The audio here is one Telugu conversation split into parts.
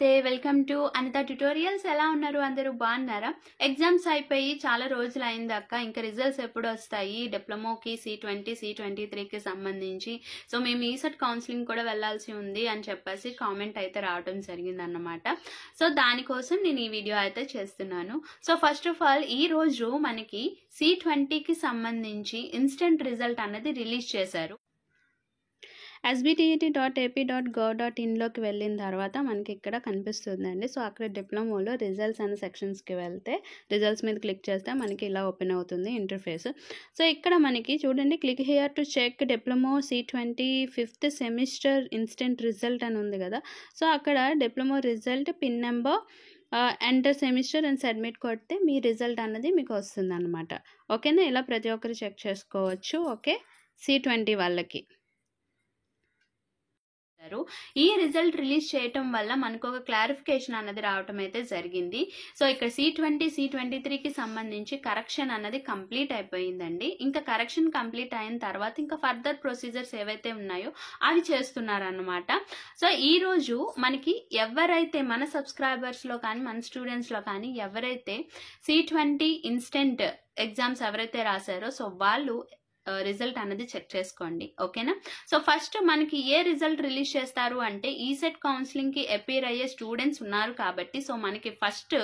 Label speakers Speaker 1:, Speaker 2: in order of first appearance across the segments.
Speaker 1: నమస్తే వెల్కమ్ టు అనిత ట్యుటోరియల్స్. ఎలా ఉన్నారు? అందరూ బాగున్నారా? ఎగ్జామ్స్ అయిపోయి చాలా రోజులు అయింది అక్క, ఇంకా రిజల్ట్స్ ఎప్పుడు వస్తాయి డిప్లొమాకి C20 C23కి సంబంధించి. సో మేము ఈసెట్ కౌన్సిలింగ్ కూడా వెళ్ళాల్సి ఉంది అని చెప్పేసి కామెంట్ అయితే రావడం జరిగింది అన్నమాట. సో దానికోసం నేను ఈ వీడియో అయితే చేస్తున్నాను. సో ఫస్ట్ ఆఫ్ ఆల్ ఈ రోజు మనకి C20కి సంబంధించి ఇన్స్టెంట్ రిజల్ట్ అన్నది రిలీజ్ చేశారు. sbtet.ap.gov.in వెళ్ళిన తర్వాత మనకి ఇక్కడ కనిపిస్తుందండి. సో అక్కడ డిప్లొమాలో రిజల్ట్స్ అనే సెక్షన్స్కి వెళ్తే రిజల్ట్స్ మీద క్లిక్ చేస్తే మనకి ఇలా ఓపెన్ అవుతుంది ఇంటర్ఫేస్. సో ఇక్కడ మనకి చూడండి, click here to check diploma C20 5th semester instant result అని ఉంది కదా. సో అక్కడ diploma result pin number enter semester అని సబ్మిట్ కొడితే మీ రిజల్ట్ అన్నది మీకు వస్తుంది అనమాట. ఓకేనా? ఇలా ప్రతి ఒక్కరు చెక్ చేసుకోవచ్చు. ఓకే, C20 వాళ్ళకి ఈ రిజల్ట్ రిలీజ్ చేయటం వల్ల మనకు ఒక క్లారిఫికేషన్ అన్నది రావటం అయితే జరిగింది. సో ఇక్కడ C20 C23కి సంబంధించి కరెక్షన్ అన్నది కంప్లీట్ అయిపోయిందండి. ఇంకా కరెక్షన్ కంప్లీట్ అయిన తర్వాత ఇంకా ఫర్దర్ ప్రొసీజర్స్ ఏవైతే ఉన్నాయో అవి చేస్తున్నారన్నమాట. సో ఈ రోజు మనకి ఎవరైతే మన సబ్స్క్రైబర్స్లో కానీ మన స్టూడెంట్స్లో కానీ ఎవరైతే C20 ఇన్స్టెంట్ ఎగ్జామ్స్ ఎవరైతే రాశారో సో వాళ్ళు రిజల్ట్ అన్నది చెక్ చేసుకోండి. ఓకేనా? సో ఫస్ట్ మనకి ఏ రిజల్ట్ రిలీజ్ చేస్తారు అంటే ఈసెట్ కౌన్సిలింగ్ కి అపీర్ అయ్యే స్టూడెంట్స్ ఉన్నారు కాబట్టి సో మనకి ఫస్ట్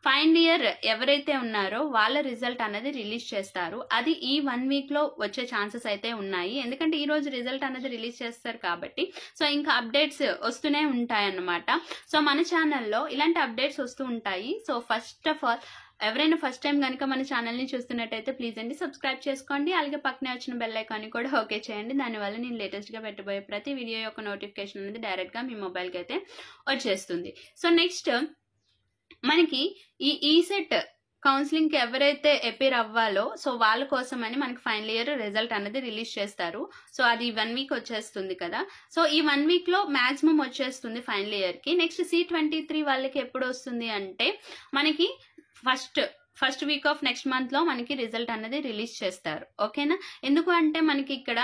Speaker 1: ఫైనల్ ఇయర్ ఎవరైతే ఉన్నారో వాళ్ళ రిజల్ట్ అనేది రిలీజ్ చేస్తారు. అది ఈ 1 week లో వచ్చే ఛాన్సెస్ అయితే ఉన్నాయి. ఎందుకంటే ఈ రోజు రిజల్ట్ అనేది రిలీజ్ చేస్తారు కాబట్టి సో ఇంకా అప్డేట్స్ వస్తూనే ఉంటాయి అన్నమాట. సో మన ఛానల్లో ఇలాంటి అప్డేట్స్ వస్తూ ఉంటాయి. సో ఫస్ట్ ఆఫ్ ఆల్ ఎవరైనా ఫస్ట్ టైం కనుక మన ఛానల్ని చూస్తున్నట్టయితే ప్లీజ్ అండి సబ్స్క్రైబ్ చేసుకోండి. అలాగే పక్కనే వచ్చిన బెల్ ఐకాన్ని కూడా ఓకే చేయండి. దానివల్ల నేను లేటెస్ట్గా పెట్టబోయే ప్రతి వీడియో యొక్క నోటిఫికేషన్ అనేది డైరెక్ట్గా మీ మొబైల్కి అయితే వచ్చేస్తుంది. సో నెక్స్ట్ మనకి ఈ ఈసెట్ కౌన్సిలింగ్కి ఎవరైతే అపీర్ అవ్వాలో సో వాళ్ళ కోసం అని మనకి ఫైనల్ ఇయర్ రిజల్ట్ అనేది రిలీజ్ చేస్తారు. సో అది 1 week వచ్చేస్తుంది కదా. సో ఈ 1 weekలో మ్యాక్సిమం వచ్చేస్తుంది ఫైనల్ ఇయర్కి. నెక్స్ట్ C23 వాళ్ళకి ఎప్పుడు వస్తుంది అంటే మనకి ఫస్ట్ వీక్ ఆఫ్ నెక్స్ట్ మంత్లో మనకి రిజల్ట్ అనేది రిలీజ్ చేస్తారు. ఓకేనా? ఎందుకు అంటే మనకి ఇక్కడ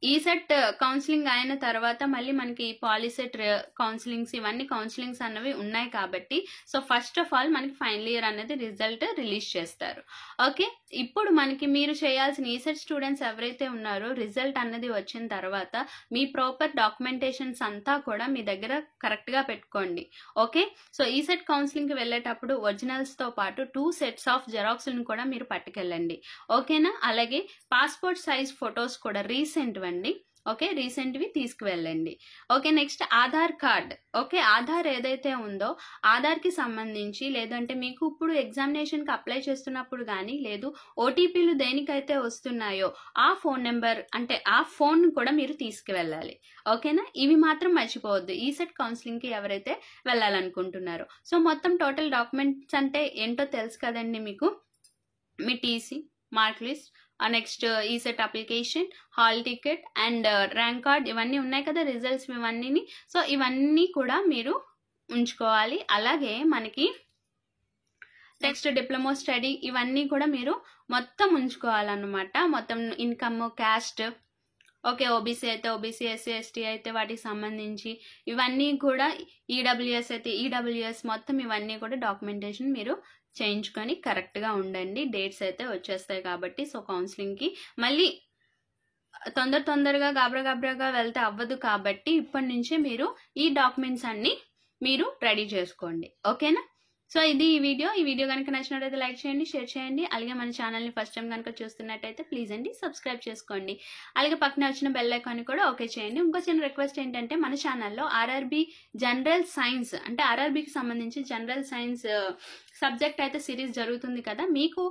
Speaker 1: ఈసెట్ కౌన్సిలింగ్ అయిన తర్వాత మళ్ళీ మనకి పాలిసెట్ కౌన్సిలింగ్స్ ఇవన్నీ కౌన్సిలింగ్స్ అన్నవి ఉన్నాయి కాబట్టి సో ఫస్ట్ ఆఫ్ ఆల్ మనకి ఫైనల్ ఇయర్ అనేది రిజల్ట్ రిలీజ్ చేస్తారు. ఓకే, ఇప్పుడు మనకి మీరు చేయాల్సిన ఈసెట్ స్టూడెంట్స్ ఎవరైతే ఉన్నారో రిజల్ట్ అన్నది వచ్చిన తర్వాత మీ ప్రాపర్ డాక్యుమెంటేషన్స్ అంతా కూడా మీ దగ్గర కరెక్ట్గా పెట్టుకోండి. ఓకే, సో ఈసెట్ కౌన్సిలింగ్కి వెళ్ళేటప్పుడు ఒరిజినల్స్తో పాటు 2 sets ఆఫ్ జెరాక్స్లను కూడా మీరు పట్టుకెళ్ళండి. ఓకేనా? అలాగే పాస్పోర్ట్ సైజ్ ఫొటోస్ కూడా రీసెంట్ అండి. ఓకే, రీసెంట్వి తీసుకువెళ్ళండి. Okay, next Aadhaar card. Okay, Aadhaar ఏదైతే ఉందో ఆధార్కి సంబంధించి లేదంటే మీకు ఇప్పుడు ఎగ్జామినేషన్కి అప్లై చేస్తున్నప్పుడు కానీ లేదు ఓటీపీలు దేనికైతే వస్తున్నాయో ఆ ఫోన్ నెంబర్ అంటే ఆ ఫోన్ కూడా మీరు తీసుకువెళ్ళాలి. ఓకేనా? ఇవి మాత్రం మర్చిపోవద్దు ఈసెట్ కౌన్సిలింగ్కి ఎవరైతే వెళ్ళాలనుకుంటున్నారో. సో మొత్తం టోటల్ డాక్యుమెంట్స్ అంటే ఏంటో తెలుసు కదండి మీకు. మీ TC, mark list, next ECET application, hall ticket and rank card ఇవన్నీ ఉన్నాయి కదా రిజల్ట్స్ ఇవన్నీ. సో ఇవన్నీ కూడా మీరు ఉంచుకోవాలి. అలాగే మనకి నెక్స్ట్ డిప్లొమా స్టడీ ఇవన్నీ కూడా మీరు మొత్తం ఉంచుకోవాలన్నమాట. మొత్తం ఇన్కమ్, క్యాస్ట్, ఓకే ఓబీసీ అయితే ఓబీసీ, ఎస్సీ ఎస్టీ అయితే వాటికి సంబంధించి ఇవన్నీ కూడా, ఈడబ్ల్యూఎస్ అయితే ఈడబ్ల్యూఎస్ మొత్తం ఇవన్నీ కూడా డాక్యుమెంటేషన్ మీరు చేయించుకొని కరెక్ట్గా ఉండండి. డేట్స్ అయితే వచ్చేస్తాయి కాబట్టి సో కౌన్సిలింగ్కి మళ్ళీ తొందరగా గాబరాగా వెళ్తే అవ్వదు కాబట్టి ఇప్పటి నుంచే మీరు ఈ డాక్యుమెంట్స్ అన్ని మీరు రెడీ చేసుకోండి. ఓకేనా? సో ఇది ఈ వీడియో కనుక నచ్చినట్టయితే లైక్ చేయండి, షేర్ చేయండి. అలాగే మన ఛానల్ని ఫస్ట్ టైం కనుక చూస్తున్నట్టయితే ప్లీజ్ అండి సబ్స్క్రైబ్ చేసుకోండి. అలాగే పక్కన వచ్చిన బెల్ ఐకాన్ని కూడా ఓకే చేయండి. ఇంకో చిన్న రిక్వెస్ట్ ఏంటంటే మన ఛానల్లో ఆర్ఆర్బీ జనరల్ సైన్స్ అంటే ఆర్ఆర్బీకి సంబంధించి జనరల్ సైన్స్ సబ్జెక్ట్ అయితే సిరీస్ జరుగుతుంది కదా. మీకు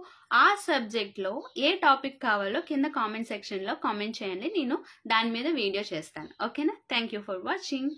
Speaker 1: ఆ సబ్జెక్ట్లో ఏ టాపిక్ కావాలో కింద కామెంట్ సెక్షన్లో కామెంట్ చేయండి. నేను దాని మీద వీడియో చేస్తాను. ఓకేనా? Thank you for watching.